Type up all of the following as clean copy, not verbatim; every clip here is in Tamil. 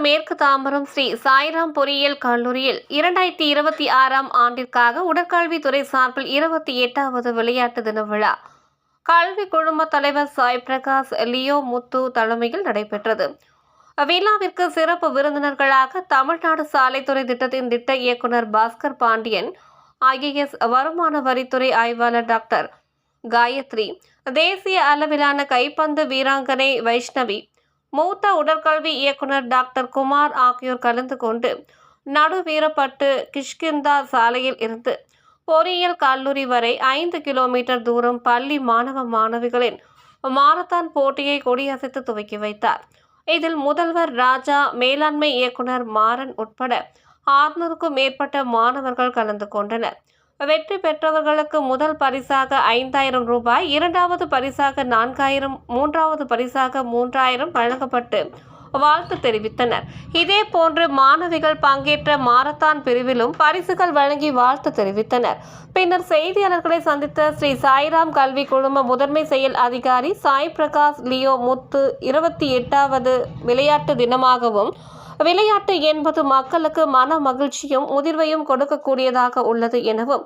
மேற்கு தாம்பரம் ஸ்ரீ சாய்ராம் பொறியியல் கல்லூரியில் 2026ஆம் ஆண்டிற்காக உடற்கல்வித்துறை சார்பில் 28வது விளையாட்டு தின விழா கல்வி குழும தலைவர் சாய் பிரகாஷ் லியோ முத்து தலைமையில் நடைபெற்றது. விழாவிற்கு சிறப்பு விருந்தினர்களாக தமிழ்நாடு சாலைத்துறை திட்டத்தின் திட்ட இயக்குனர் பாஸ்கர் பாண்டியன், IAS வருமான வரித்துறை ஆய்வாளர் டாக்டர் காயத்ரி, தேசிய அளவிலான கைப்பந்து வீராங்கனை வைஷ்ணவி, மூத்த உடற்கல்வி இயக்குனர் டாக்டர் குமார் ஆகியோர் கலந்து கொண்டு நடுவீரப்பட்டு கிஷ்கிந்தா சாலையில் இருந்து பொறியியல் கல்லூரி வரை 5 கிலோமீட்டர் தூரம் பள்ளி மாணவ மாணவிகளின் மாரத்தான் போட்டியை கொடியசைத்து துவக்கி வைத்தார். இதில் முதல்வர் ராஜா, மேலாண்மை இயக்குனர் மாறன் உட்பட 600க்கும் மேற்பட்ட மாணவர்கள் கலந்து கொண்டனர். வெற்றி பெற்றவர்களுக்கு முதல் பரிசாக 5000 ரூபாய், இரண்டாவது பரிசாக 4000, மூன்றாவது பரிசாக 3000 வழங்கப்பட்டு வாழ்த்து தெரிவித்தனர். இதே போன்று மாணவிகள் பங்கேற்ற மாரத்தான் பிரிவிலும் பரிசுகள் வழங்கி வாழ்த்து தெரிவித்தனர். பின்னர் செய்தியாளர்களை சந்தித்த ஸ்ரீ சாய்ராம் கல்வி குழும முதன்மை செயல் அதிகாரி சாய் பிரகாஷ் லியோ முத்து, 28வது விளையாட்டு தினமாகவும் விளையாட்டு என்பது மக்களுக்கு மன மகிழ்ச்சியும் முதிர்வையும் கொடுக்கக்கூடியதாக உள்ளது எனவும்,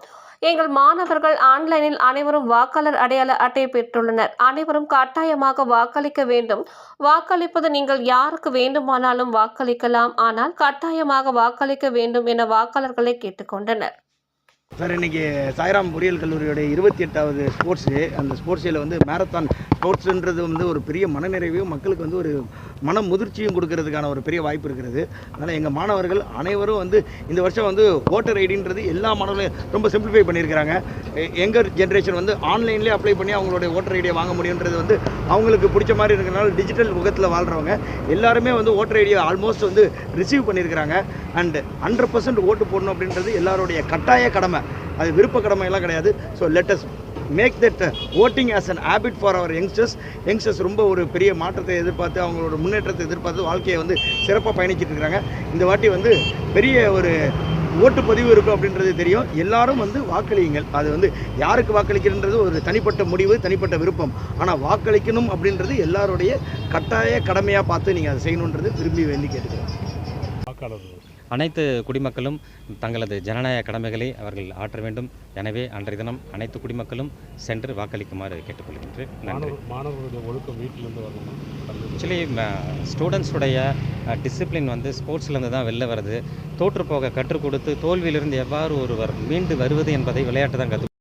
எங்கள் மாணவர்கள் ஆன்லைனில் அனைவரும் வாக்காளர் அடையாள அட்டை பெற்றுள்ளனர். அனைவரும் கட்டாயமாக வாக்களிக்க வேண்டும். வாக்களிப்பது நீங்கள் யாருக்கு வேண்டுமானாலும் வாக்களிக்கலாம், ஆனால் கட்டாயமாக வாக்களிக்க வேண்டும் என வாக்காளர்களை கேட்டுக்கொண்டனர். சார், இன்றைக்கி சாய்ராம் பொறியியல் கல்லூரியோடைய 28வது ஸ்போர்ட்ஸ் டே. அந்த ஸ்போர்ட்ஸ் டேயில் மேரத்தான் ஸ்போர்ட்ஸுன்றது ஒரு பெரிய மனநிறைவையும் மக்களுக்கு ஒரு மன முதிர்ச்சியும் கொடுக்கறதுக்கான ஒரு பெரிய வாய்ப்பு இருக்கிறது. அதனால் எங்கள் மாணவர்கள் அனைவரும் இந்த வருஷம் ஓட்டர் ஐடின்றது எல்லா மாணவர்களும் ரொம்ப சிம்பிளிஃபை பண்ணியிருக்கிறாங்க. யங்கர் ஜென்ரேஷன் ஆன்லைன்லேயே அப்ளை பண்ணி அவங்களுடைய ஓட்டர் ஐடியை வாங்க முடியுன்றது அவங்களுக்கு பிடிச்ச மாதிரி இருக்கிறனால டிஜிட்டல் முகத்தில் வாழ்கிறவங்க எல்லாருமே ஓட்டர் ஐடியை ஆல்மோஸ்ட் ரிசீவ் பண்ணியிருக்கிறாங்க. அண்ட் 100% ஓட்டு போடணும் அப்படின்றது எல்லாருடைய கட்டாய கடமை, அது விருப்ப கடமையெல்லாம் கிடையாது. So let us make that voting as an habit for our youngsters ரொம்ப ஒரு பெரிய மாற்றத்தை எதிர்பார்த்து, அவங்களோட முன்னேற்றத்தை எதிர்பார்த்து வாழ்க்கையை சிறப்பாக பயணிச்சுட்டு இருக்கிறாங்க. இந்த வாட்டி பெரிய ஒரு ஓட்டுப்பதிவு இருக்கும் அப்படின்றது தெரியும். எல்லாரும் வாக்களியுங்கள். அது யாருக்கு வாக்களிக்கிறன்றது ஒரு தனிப்பட்ட முடிவு, தனிப்பட்ட விருப்பம். ஆனால் வாக்களிக்கணும் அப்படின்றது எல்லாருடைய கட்டாய கடமையாக பார்த்து நீங்கள் அதை செய்யணுன்றது விரும்பி வேண்டி கேட்டுக்கிறேன். அனைத்து குடிமக்களும் தங்களது ஜனநாயக கடமைகளை அவர்கள் ஆற்ற வேண்டும். எனவே அன்றைய தினம் அனைத்து குடிமக்களும் சென்று வாக்களிக்குமாறு கேட்டுக்கொள்கின்றேன். நன்றி. மாணவர்களுடைய ஒழுக்கம் வீட்டிலிருந்து வரணும். ஆக்சுவலி ஸ்டூடெண்ட்ஸுடைய டிசிப்ளின் ஸ்போர்ட்ஸ்லேருந்து தான் வெளில வருது. தோற்று போக கற்றுக் கொடுத்து தோல்வியிலிருந்து எவ்வாறு ஒருவர் மீண்டு வருவது என்பதை விளையாட்டு தான் கற்று